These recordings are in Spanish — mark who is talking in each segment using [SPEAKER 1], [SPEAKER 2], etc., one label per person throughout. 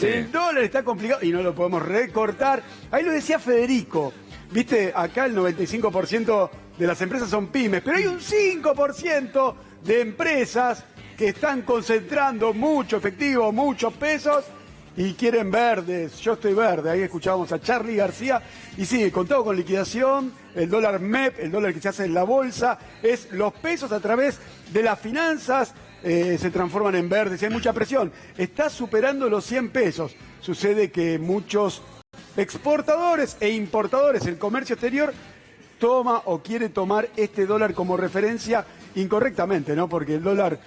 [SPEAKER 1] Sí. El dólar está complicado y no lo podemos recortar. Ahí lo decía Federico. Viste, acá el 95% de las empresas son pymes, pero hay un 5% de empresas que están concentrando mucho efectivo, muchos pesos y quieren verdes. Yo estoy verde. Ahí escuchábamos a Charly García. Y sí, contado con liquidación, el dólar MEP, el dólar que se hace en la bolsa, es los pesos a través de las finanzas se transforman en verdes y hay mucha presión. Está superando los 100 pesos. Sucede que muchos exportadores e importadores, el comercio exterior, toma o quiere tomar este dólar como referencia incorrectamente, ¿no? Porque el dólar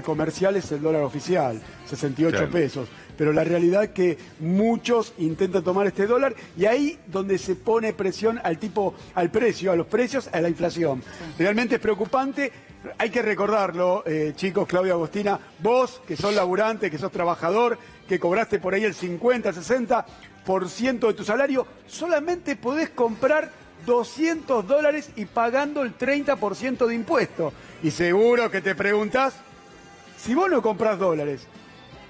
[SPEAKER 1] comercial es el dólar oficial, 68 claro. pesos. Pero la realidad es que muchos intentan tomar este dólar y ahí donde se pone presión al precio, a los precios, a la inflación. Realmente es preocupante. Hay que recordarlo, chicos, Claudia, Agostina, vos que sos laburante, que sos trabajador, que cobraste por ahí el 50, 60% de tu salario, solamente podés comprar $200 y pagando el 30% de impuesto. Y seguro que te preguntás, si vos no comprás dólares,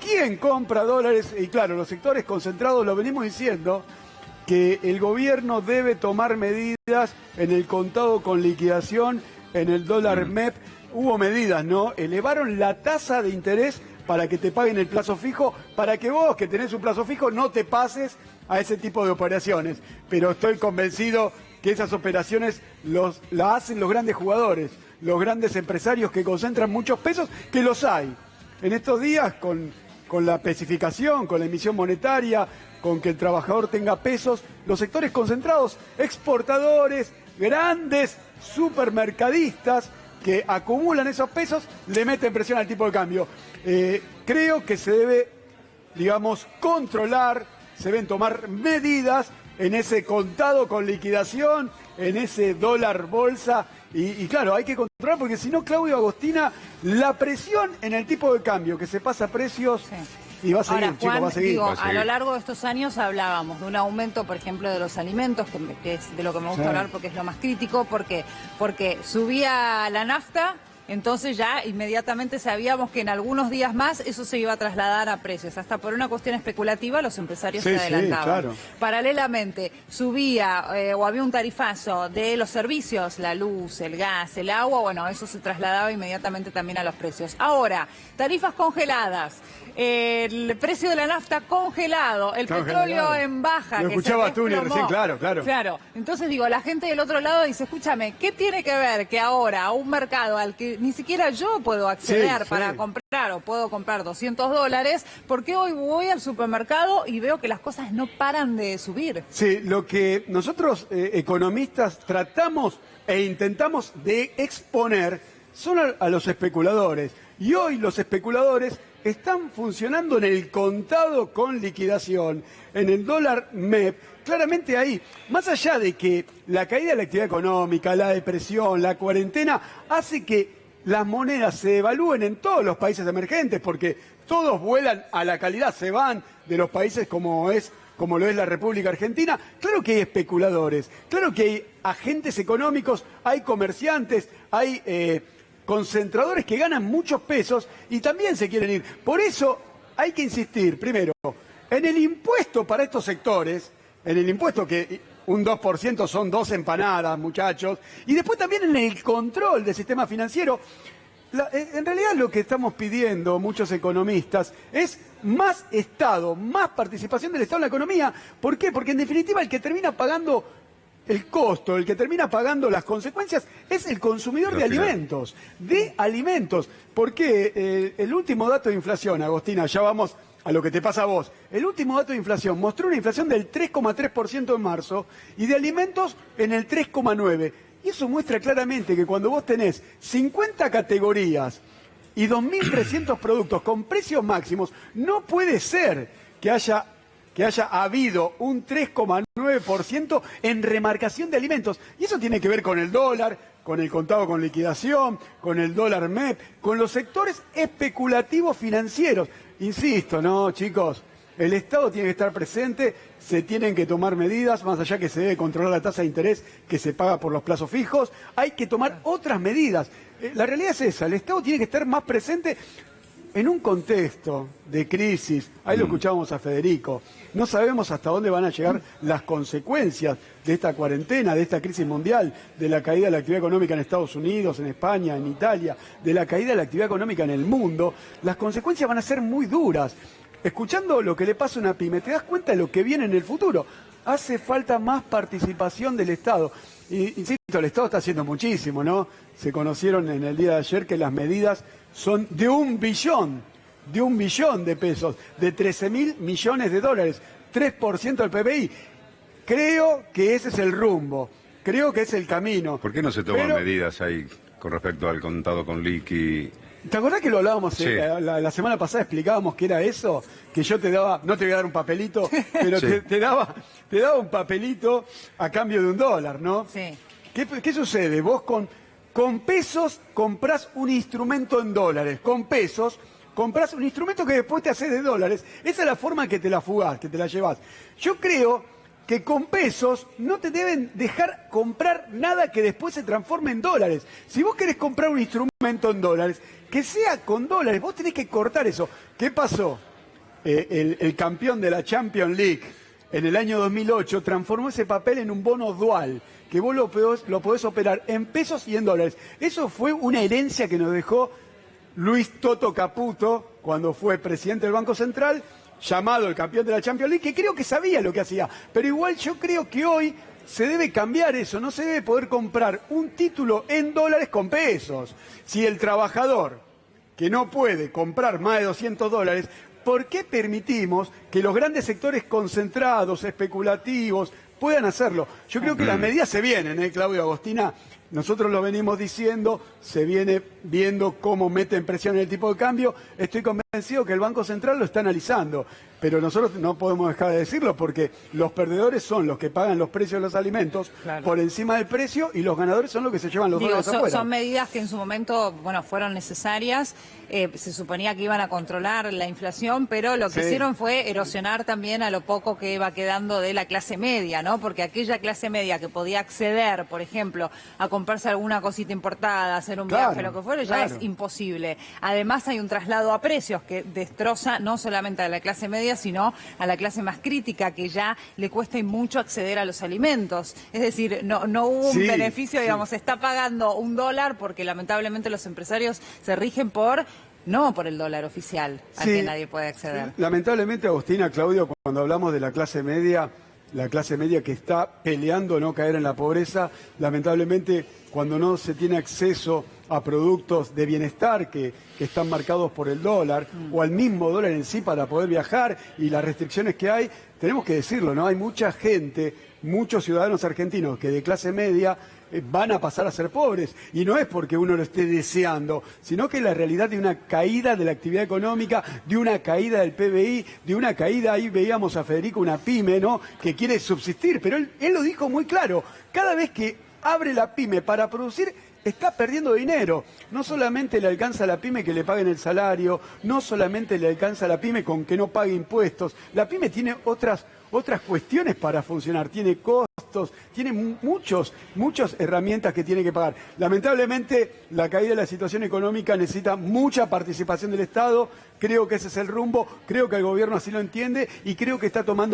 [SPEAKER 1] ¿quién compra dólares? Y claro, los sectores concentrados, lo venimos diciendo, que el gobierno debe tomar medidas en el contado con liquidación, en el dólar MEP. Hubo medidas, ¿no? Elevaron la tasa de interés para que te paguen el plazo fijo, para que vos, que tenés un plazo fijo, no te pases a ese tipo de operaciones. Pero estoy convencido que esas operaciones las hacen los grandes jugadores, los grandes empresarios que concentran muchos pesos, que los hay. En estos días, con la especificación, con la emisión monetaria, con que el trabajador tenga pesos, los sectores concentrados, exportadores, grandes supermercadistas que acumulan esos pesos, le meten presión al tipo de cambio. Creo que se debe, digamos, controlar, se deben tomar medidas en ese contado con liquidación, en ese dólar bolsa, y claro, hay que controlar porque si no, Claudio, Agostina, la presión en el tipo de cambio que se pasa a precios... Sí. Y va a seguir,
[SPEAKER 2] ahora, Juan,
[SPEAKER 1] chicos, va a seguir.
[SPEAKER 2] Digo,
[SPEAKER 1] va a seguir.
[SPEAKER 2] A lo largo de estos años hablábamos de un aumento, por ejemplo, de los alimentos, que es de lo que me gusta hablar porque es lo más crítico, porque subía la nafta, entonces ya inmediatamente sabíamos que en algunos días más eso se iba a trasladar a precios. Hasta por una cuestión especulativa los empresarios se adelantaban. Sí, claro. Paralelamente subía o había un tarifazo de los servicios, la luz, el gas, el agua, bueno, eso se trasladaba inmediatamente también a los precios. Ahora, tarifas congeladas. El precio de la nafta congelado, el petróleo en baja.
[SPEAKER 1] Lo escuchaba Tuni recién, claro.
[SPEAKER 2] Claro, entonces digo, la gente del otro lado dice, escúchame, ¿qué tiene que ver que ahora a un mercado al que ni siquiera yo puedo acceder para comprar o puedo comprar $200, ¿por qué hoy voy al supermercado y veo que las cosas no paran de subir? Sí,
[SPEAKER 1] lo que nosotros economistas tratamos e intentamos de exponer son a los especuladores. Y hoy los especuladores están funcionando en el contado con liquidación, en el dólar MEP, claramente ahí, más allá de que la caída de la actividad económica, la depresión, la cuarentena, hace que las monedas se devalúen en todos los países emergentes, porque todos vuelan a la calidad, se van de los países como lo es la República Argentina. Claro que hay especuladores, claro que hay agentes económicos, hay comerciantes, hay... concentradores que ganan muchos pesos y también se quieren ir. Por eso hay que insistir, primero, en el impuesto para estos sectores, en el impuesto que un 2% son 2 empanadas, muchachos, y después también en el control del sistema financiero. En realidad lo que estamos pidiendo muchos economistas es más Estado, más participación del Estado en la economía. ¿Por qué? Porque en definitiva el que termina pagando el costo, el que termina pagando las consecuencias es el consumidor de alimentos. Porque el último dato de inflación, Agostina, ya vamos a lo que te pasa a vos. El último dato de inflación mostró una inflación del 3,3% en marzo y de alimentos en el 3,9%. Y eso muestra claramente que cuando vos tenés 50 categorías y 2.300 productos con precios máximos, no puede ser que haya habido un 3,9% en remarcación de alimentos. Y eso tiene que ver con el dólar, con el contado con liquidación, con el dólar MEP, con los sectores especulativos financieros. Insisto, ¿no, chicos? El Estado tiene que estar presente, se tienen que tomar medidas, más allá que se debe controlar la tasa de interés que se paga por los plazos fijos, hay que tomar otras medidas. La realidad es esa, el Estado tiene que estar más presente. en un contexto de crisis, ahí lo escuchábamos a Federico, no sabemos hasta dónde van a llegar las consecuencias de esta cuarentena, de esta crisis mundial, de la caída de la actividad económica en Estados Unidos, en España, en Italia, de la caída de la actividad económica en el mundo. Las consecuencias van a ser muy duras. Escuchando lo que le pasa a una pyme, te das cuenta de lo que viene en el futuro. Hace falta más participación del Estado. Y, insisto, el Estado está haciendo muchísimo, ¿no? Se conocieron en el día de ayer que las medidas son de 1 billón de pesos, de 13.000 millones de dólares, 3% del PBI. Creo que ese es el rumbo, creo que es el camino.
[SPEAKER 3] ¿Por qué no se toman medidas ahí con respecto al contado con liqui?
[SPEAKER 1] ¿Te acordás que lo hablábamos
[SPEAKER 3] Sí.
[SPEAKER 1] la semana pasada? Explicábamos que era eso, que yo te daba, no te voy a dar un papelito, pero
[SPEAKER 3] Sí.
[SPEAKER 1] te daba un papelito a cambio de $1, ¿no?
[SPEAKER 2] Sí.
[SPEAKER 1] ¿Qué sucede? Vos con pesos comprás un instrumento en dólares, con pesos comprás un instrumento que después te hace de dólares. Esa es la forma que te la fugás, que te la llevás. Yo creo que con pesos no te deben dejar comprar nada que después se transforme en dólares. Si vos querés comprar un instrumento en dólares, que sea con dólares, vos tenés que cortar eso. ¿Qué pasó? El campeón de la Champions League en el año 2008 transformó ese papel en un bono dual, que vos lo podés operar en pesos y en dólares. Eso fue una herencia que nos dejó Luis Toto Caputo cuando fue presidente del Banco Central, llamado el campeón de la Champions League, que creo que sabía lo que hacía. Pero igual yo creo que hoy se debe cambiar eso, no se debe poder comprar un título en dólares con pesos. Si el trabajador, que no puede comprar más de $200, ¿por qué permitimos que los grandes sectores concentrados, especulativos, puedan hacerlo? Yo creo que las medidas se vienen, Claudio, Agostina. Nosotros lo venimos diciendo, se viene viendo cómo meten presión en el tipo de cambio. Estoy convencido que el Banco Central lo está analizando, pero nosotros no podemos dejar de decirlo porque los perdedores son los que pagan los precios de los alimentos por encima del precio y los ganadores son los que se llevan los dólares afuera.
[SPEAKER 2] Son medidas que en su momento, bueno, fueron necesarias. Se suponía que iban a controlar la inflación, pero lo que hicieron fue erosionar también a lo poco que iba quedando de la clase media, ¿no? Porque aquella clase media que podía acceder, por ejemplo, a comprarse alguna cosita importada, hacer un viaje, lo que fuera, ya es imposible. Además hay un traslado a precios que destroza no solamente a la clase media, sino a la clase más crítica, que ya le cuesta mucho acceder a los alimentos. Es decir, no hubo un beneficio, digamos, se está pagando $1 porque lamentablemente los empresarios se rigen no por el dólar oficial al que nadie puede acceder.
[SPEAKER 1] Lamentablemente, Agostina, Claudio, cuando hablamos de la clase media que está peleando no caer en la pobreza, lamentablemente cuando no se tiene acceso a productos de bienestar que están marcados por el dólar o al mismo dólar en sí para poder viajar y las restricciones que hay, tenemos que decirlo, ¿no? Hay mucha gente, muchos ciudadanos argentinos que de clase media van a pasar a ser pobres. Y no es porque uno lo esté deseando, sino que la realidad de una caída de la actividad económica, de una caída del PBI, de una caída, ahí veíamos a Federico, una pyme, ¿no?, que quiere subsistir, pero él lo dijo muy claro, cada vez que abre la pyme para producir, está perdiendo dinero. No solamente le alcanza a la pyme que le paguen el salario, no solamente le alcanza a la pyme con que no pague impuestos. La pyme tiene otras cuestiones para funcionar, tiene costos, tiene muchas herramientas que tiene que pagar. Lamentablemente, la caída de la situación económica necesita mucha participación del Estado. Creo que ese es el rumbo, creo que el gobierno así lo entiende y creo que está tomando